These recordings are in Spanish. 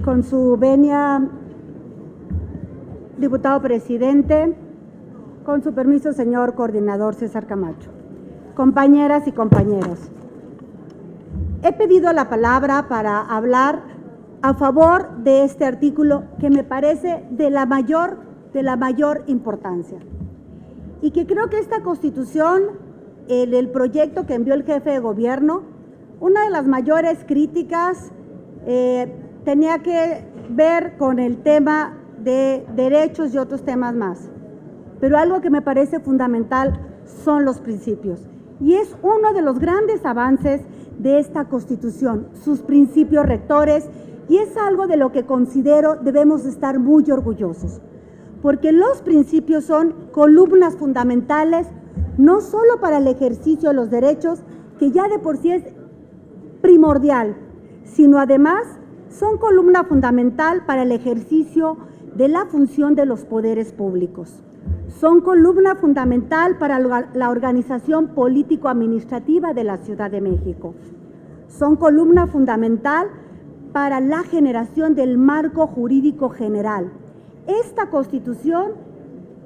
Con su venia, diputado presidente, con su permiso, señor coordinador César Camacho. Compañeras y compañeros, he pedido la palabra para hablar a favor de este artículo que me parece de la mayor importancia y que creo que esta Constitución, el proyecto que envió el jefe de gobierno, una de las mayores críticas tenía que ver con el tema de derechos y otros temas más. Pero algo que me parece fundamental son los principios. Y es uno de los grandes avances de esta Constitución, sus principios rectores, y es algo de lo que considero debemos estar muy orgullosos. Porque los principios son columnas fundamentales, no solo para el ejercicio de los derechos, que ya de por sí es primordial, sino además son columna fundamental para el ejercicio de la función de los poderes públicos. Son columna fundamental para la organización político-administrativa de la Ciudad de México. Son columna fundamental para la generación del marco jurídico general. Esta Constitución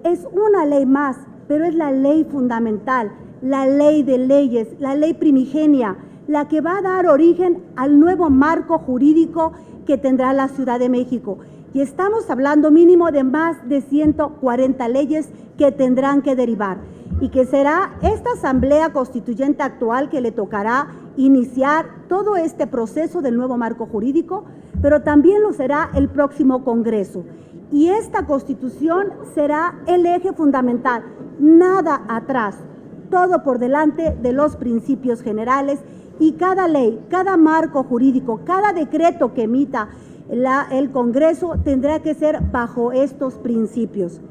es una ley más, pero es la ley fundamental, la ley de leyes, la ley primigenia, la que va a dar origen al nuevo marco jurídico que tendrá la Ciudad de México. Y estamos hablando mínimo de más de 140 leyes que tendrán que derivar y que será esta Asamblea Constituyente actual que le tocará iniciar todo este proceso del nuevo marco jurídico, pero también lo será el próximo Congreso. Y esta Constitución será el eje fundamental, nada atrás, todo por delante de los principios generales, y cada ley, cada marco jurídico, cada decreto que emita el Congreso tendrá que ser bajo estos principios.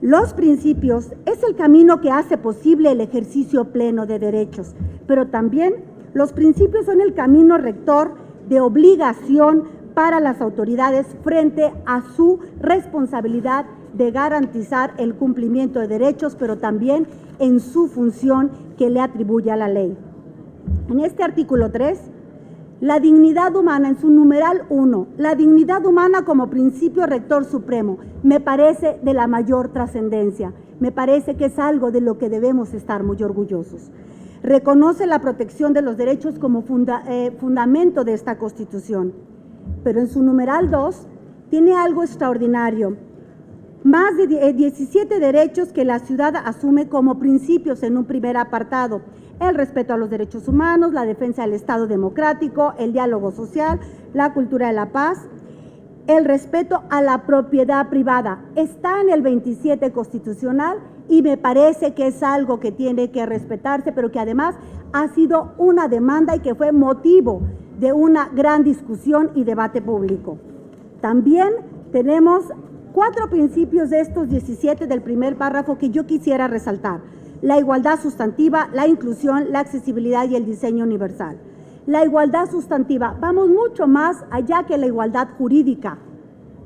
Los principios es el camino que hace posible el ejercicio pleno de derechos, pero también los principios son el camino rector de obligación para las autoridades frente a su responsabilidad de garantizar el cumplimiento de derechos, pero también en su función que le atribuye a la ley. En este artículo 3, la dignidad humana, en su numeral 1, la dignidad humana como principio rector supremo, me parece de la mayor trascendencia, me parece que es algo de lo que debemos estar muy orgullosos. Reconoce la protección de los derechos como fundamento de esta Constitución, pero en su numeral 2 tiene algo extraordinario, más de 17 derechos que la ciudad asume como principios en un primer apartado: el respeto a los derechos humanos, la defensa del Estado democrático, el diálogo social, la cultura de la paz, el respeto a la propiedad privada. Está en el 27 constitucional y me parece que es algo que tiene que respetarse, pero que además ha sido una demanda y que fue motivo de una gran discusión y debate público. También tenemos 4 principios de estos 17 del primer párrafo que yo quisiera resaltar: la igualdad sustantiva, la inclusión, la accesibilidad y el diseño universal. La igualdad sustantiva, vamos mucho más allá que la igualdad jurídica,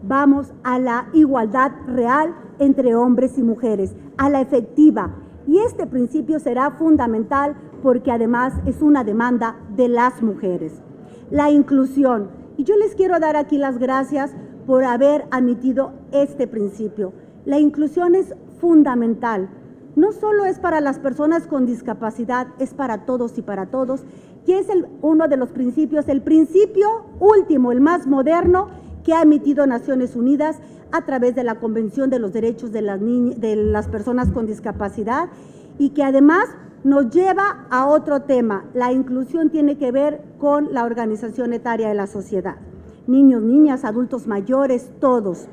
vamos a la igualdad real entre hombres y mujeres, a la efectiva, y este principio será fundamental porque además es una demanda de las mujeres. La inclusión, y yo les quiero dar aquí las gracias por haber admitido este principio. La inclusión es fundamental. No solo es para las personas con discapacidad, es para todos y para todos, y es uno de los principios, el principio último, el más moderno, que ha emitido Naciones Unidas a través de la Convención de los Derechos de las Personas con Discapacidad, y que además nos lleva a otro tema. La inclusión tiene que ver con la organización etaria de la sociedad. Niños, niñas, adultos mayores, todos.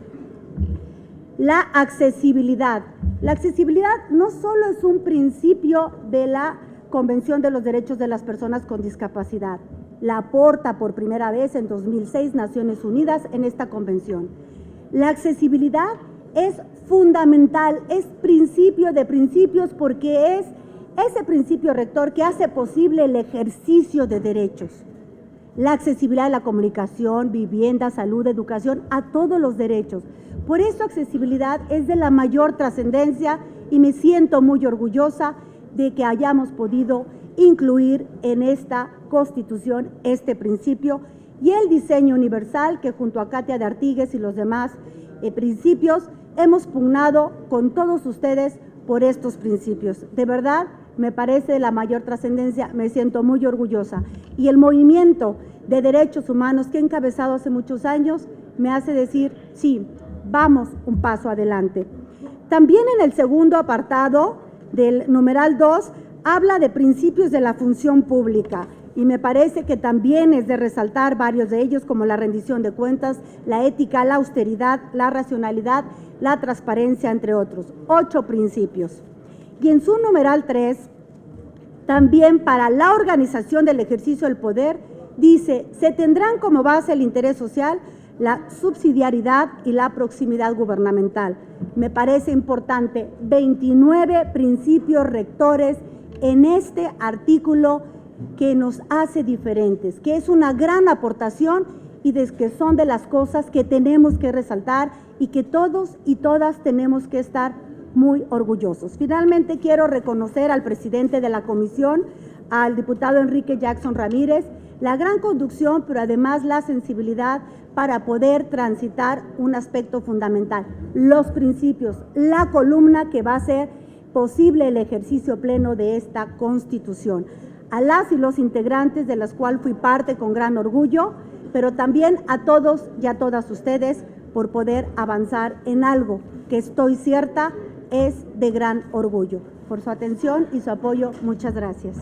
La accesibilidad. La accesibilidad no solo es un principio de la Convención de los Derechos de las Personas con Discapacidad, la aporta por primera vez en 2006 Naciones Unidas en esta convención. La accesibilidad es fundamental, es principio de principios porque es ese principio rector que hace posible el ejercicio de derechos. La accesibilidad a la comunicación, vivienda, salud, educación, a todos los derechos. Por eso accesibilidad es de la mayor trascendencia y me siento muy orgullosa de que hayamos podido incluir en esta Constitución este principio y el diseño universal que junto a Katia de Artigues y los demás principios hemos pugnado con todos ustedes por estos principios. De verdad, me parece de la mayor trascendencia, me siento muy orgullosa. Y el movimiento de derechos humanos que he encabezado hace muchos años me hace decir, sí, vamos un paso adelante. También en el segundo apartado del numeral 2 habla de principios de la función pública y me parece que también es de resaltar varios de ellos como la rendición de cuentas, la ética, la austeridad, la racionalidad, la transparencia, entre otros. 8 principios. Y en su numeral 3, también para la organización del ejercicio del poder, dice, se tendrán como base el interés social, la subsidiariedad y la proximidad gubernamental. Me parece importante, 29 principios rectores en este artículo que nos hace diferentes, que es una gran aportación y que son de las cosas que tenemos que resaltar y que todos y todas tenemos que estar muy orgullosos. Finalmente, quiero reconocer al presidente de la comisión, al diputado Enrique Jackson Ramírez, la gran conducción, pero además la sensibilidad para poder transitar un aspecto fundamental, los principios, la columna que va a hacer posible el ejercicio pleno de esta Constitución. A las y los integrantes de las cuales fui parte con gran orgullo, pero también a todos y a todas ustedes por poder avanzar en algo que estoy cierta es de gran orgullo. Por su atención y su apoyo, muchas gracias.